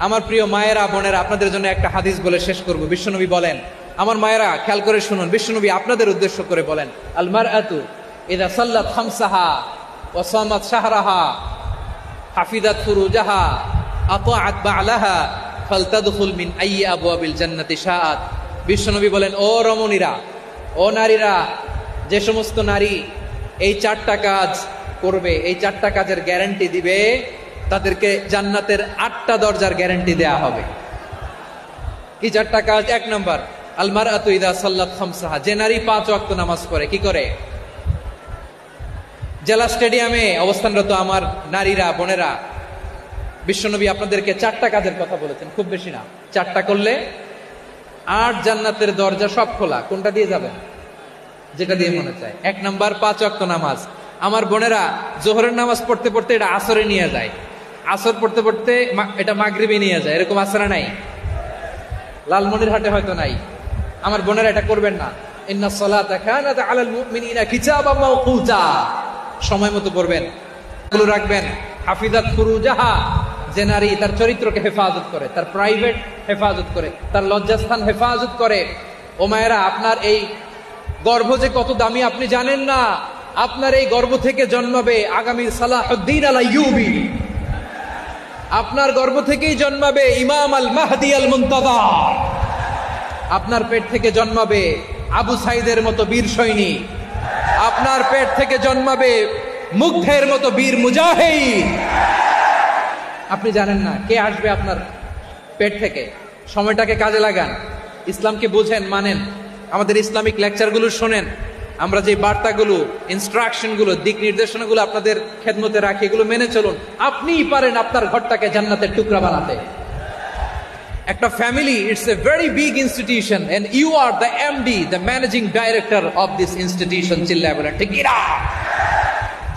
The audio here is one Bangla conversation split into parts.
আমার প্রিয় মায়েরা বোনেরা, আপনাদের জন্য একটা হাদিস বলে শেষ করব। বিশ্বনবী বলেন, আমার মায়েরা খেয়াল করে শুনুন, বিশ্বনবী আপনাদের উদ্দেশ্য করে বলেন, আল মারআতু ইযা সাল্লাত খামসাহা ওয়া সামাত শাহরাহা হাফিজাত ফুরুজাহা আতাআত বা'লাহা ফালতাদখুল মিন আইয়ি আবওয়াবিল জান্নাতি শাআত। বিশ্বনবী বলেন, ও রমণীরা, ও নারীরা, যে সমস্ত নারী এই 4টা কাজ করবে, এই 4টা কাজের গ্যারান্টি দিবে, তাদেরকে জান্নাতের 8টা দরজার গ্যারান্টি দেয়া হবে। কি 4টা কাজ? 1 নম্বর, আল মারআতু ইযা সাল্লাত খামসাহা, যে নারী 5 ওয়াক্ত নামাজ পড়ে। কি করে? জেলা স্টেডিয়ামে অবস্থানরত আমার নারীরা বোনেরা, বিশ্বনবী আপনাদেরকে 4টা কাজের কথা বলেছেন, খুব বেশি না। 4টা করলে 8 জান্নাতের দরজা সব খোলা। কোনটা দিয়ে যাবেন? যেটা দিয়ে মনে চায়। 1 নম্বর 5 ওয়াক্ত নামাজ। আমার বোনেরা জোহরের নামাজ পড়তে পড়তে এটা আসরে নিয়ে যায়, আসর পড়তে পড়তে এটা মাগরিবে নিয়ে যায়। এরকম আসরা নাই? লালমনিরহাটে হয়তো নাই। আমার বোনেরা এটা করবেন না। ইন্নাস সালাতা কানাত আলাল মুমিনিনা কিতাবাম মাওকুতা, সময় মতো পড়বেন, এগুলো রাখবেন। হাফিজাত ফুরুজাহা, যে নারী তার চরিত্রকে হেফাজত করে, তার প্রাইভেট হেফাজত করে, তার লজ্জাস্থান হেফাজত করে। ও মায়েরা, আপনার এই গর্ভ যে কত দামি আপনি জানেন না। আপনার এই গর্ভ থেকে জন্মাবে আগামী সালাহুদ্দিন আল আইয়ুবী। আপনার গর্ভ থেকেই জন্মাবে ইমাম আল মাহদি আল মুনতাযর। আপনার পেট থেকে জন্মাবে আবু সাইদের মতো বীর সৈনিক। আপনার পেট থেকে জন্মাবে মুগ্ধের মতো বীর মুজাহিদ। আপনি জানেন না কে আসবে আপনার পেট থেকে। সময়টাকে কাজে লাগান, ইসলামকে বুঝেন, মানেন, আমাদের ইসলামিক লেকচারগুলো শোনেন। আমরা যে বার্তাগুলো, ইনস্ট্রাকশনগুলো, দিক নির্দেশনাগুলো আপনাদের খেদমতে রাখি, এগুলো মেনে চলুন। আপনিই পারেন আপনার ঘরটাকে জান্নাতের টুকরা বানাতে। একটা family, it's a very big institution and you are the MD, the managing director of this institution. চিল্লায় বলেন ঠিক কিনা?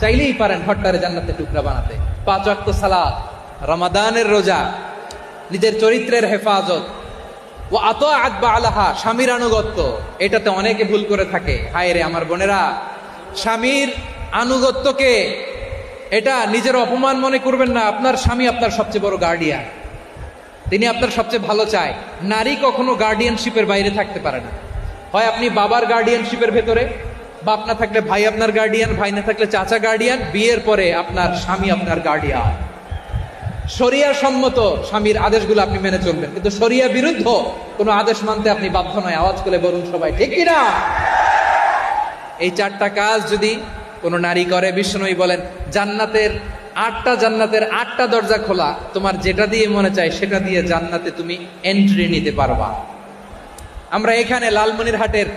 চাইলেই পারেন ঘরটারে জান্নাতের টুকরা বানাতে। 5 ওয়াক্ত সালাত, রমাদানের রোজা, নিজের চরিত্রের হেফাজত, ও আতাআত বা'লাহা, স্বামীর আনুগত্য। এটাতে অনেকে ভুল করে থাকে। হায় রে আমার বোনেরা, স্বামীর আনুগত্যকে এটা নিজের অপমান মনে করবেন না। আপনার স্বামী আপনার সবচেয়ে বড় গার্ডিয়ান, তিনি আপনার সবচেয়ে ভালো চায়। নারী কখনো গার্ডিয়ানশিপের বাইরে থাকতে পারে না। হয় আপনি বাবার গার্ডিয়ানশিপের ভেতরে, বাপ না থাকলে ভাই আপনার গার্ডিয়ান, ভাই না থাকলে চাচা গার্ডিয়ান, বিয়ের পরে আপনার স্বামী আপনার গার্ডিয়ান। শরিয়া সম্মত স্বামীর আদেশগুলো আপনি মেনে চলবেন, কিন্তু শরিয়া বিরুদ্ধ কোনো আদেশ মানতে আপনি বাধ্য নয়। আওয়াজ করে বলুন সবাই ঠিক কিনা? এই 4টা কাজ যদি কোনো নারী করে, বিশ্বনবী বলেন জান্নাতের 8টা দরজা খোলা। তোমার যেটা দিয়ে মনে চায় সেটা দিয়ে জান্নাতে তুমি এন্ট্রি নিতে পারবা। আমরা এখানে লালমনিরহাটের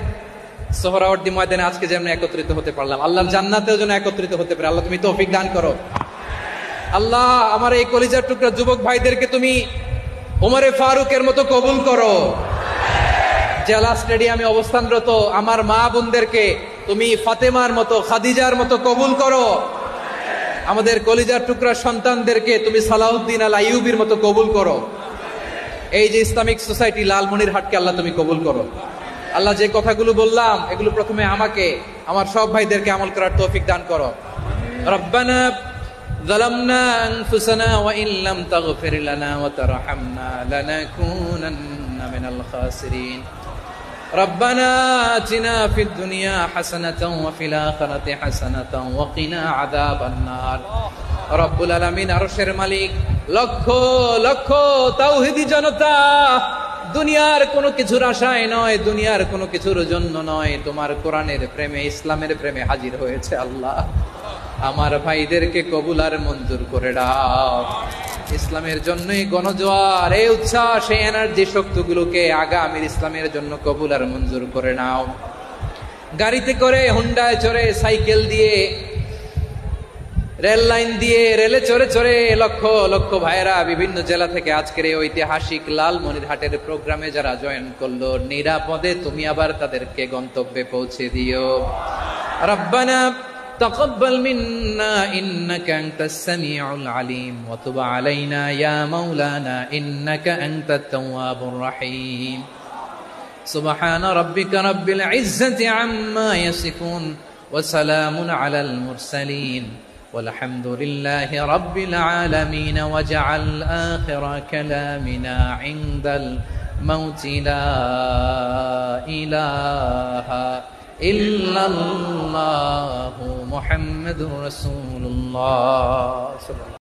সোহরাওয়ার্দী ময়দানে আজকে যেমন একত্রিত হতে পারলাম, আল্লাহর জান্নাতেও যেন একত্রিত হতে পারে। আল্লাহ তুমি তৌফিক দান করো। আল্লাহ আমার এই কলিজার টুকরা যুবক ভাইদেরকে তুমি ওমরে ফারুকের মতো কবুল করো। জেলা স্টেডিয়ামে অবস্থানরত আমার মা বোনদেরকে তুমি ফাতেমার মতো, খাদিজার মতো কবুল করো। আমাদের কলিজার টুকরা সন্তানদেরকে তুমি সালাউদ্দিন আল আইয়ুবীর মতো কবুল করো। এই যে ইসলামিক সোসাইটি লালমনিরহাটকে আল্লাহ তুমি কবুল করো। আল্লাহ যে কথাগুলো বললাম এগুলো প্রথমে আমাকে, আমার সব ভাইদেরকে আমল করার তৌফিক দান করো। রব্বানা ظلمنا أنفسنا وإن لم تغفر لنا وترحمنا لنكونن من الخاسرين ربنا آتنا في الدنيا حسنة وفي الآخرة حسنة وقنا عذاب النار رب العالمين আরশের মালিক, লক্ষ লক্ষ তাওহীদি জনতা দুনিয়ার কোনো কিছুর আশায় নয়, দুনিয়ার কোনো কিছুর জন্য নয়, তোমার কোরআনের প্রেমে, ইসলামের প্রেমে হাজির হয়েছে। আল্লাহ আমার ভাইদেরকে কবুল আর মঞ্জুর করে দাও। ইসলামের জন্যই গণজোয়ার, এই উচ্ছ্বাস, এই এনার্জি শক্তিগুলোকে আগামীর ইসলামের জন্য কবুল আর মঞ্জুর করে নাও। গাড়িতে করে, হুন্ডায় চড়ে, সাইকেল দিয়ে, রেল লাইন দিয়ে, রেলে চড়ে চড়ে লক্ষ লক্ষ ভাইয়েরা বিভিন্ন জেলা থেকে আজকের এই ঐতিহাসিক লালমনিরহাটের প্রোগ্রামে যারা জয়েন করলো, নিরাপদে তুমি আবার তাদেরকে গন্তব্যে পৌঁছে দিও। রব্বানা تقبل منا إنك أنت السميع العليم وتب علينا يا مولانا إنك أنت التواب الرحيم سبحان ربك رب العزة عما يصفون وسلام على المرسلين والحمد لله رب العالمين واجعل آخر كلامنا عند الموت لا إله إلا الله محمد رسول الله صلى الله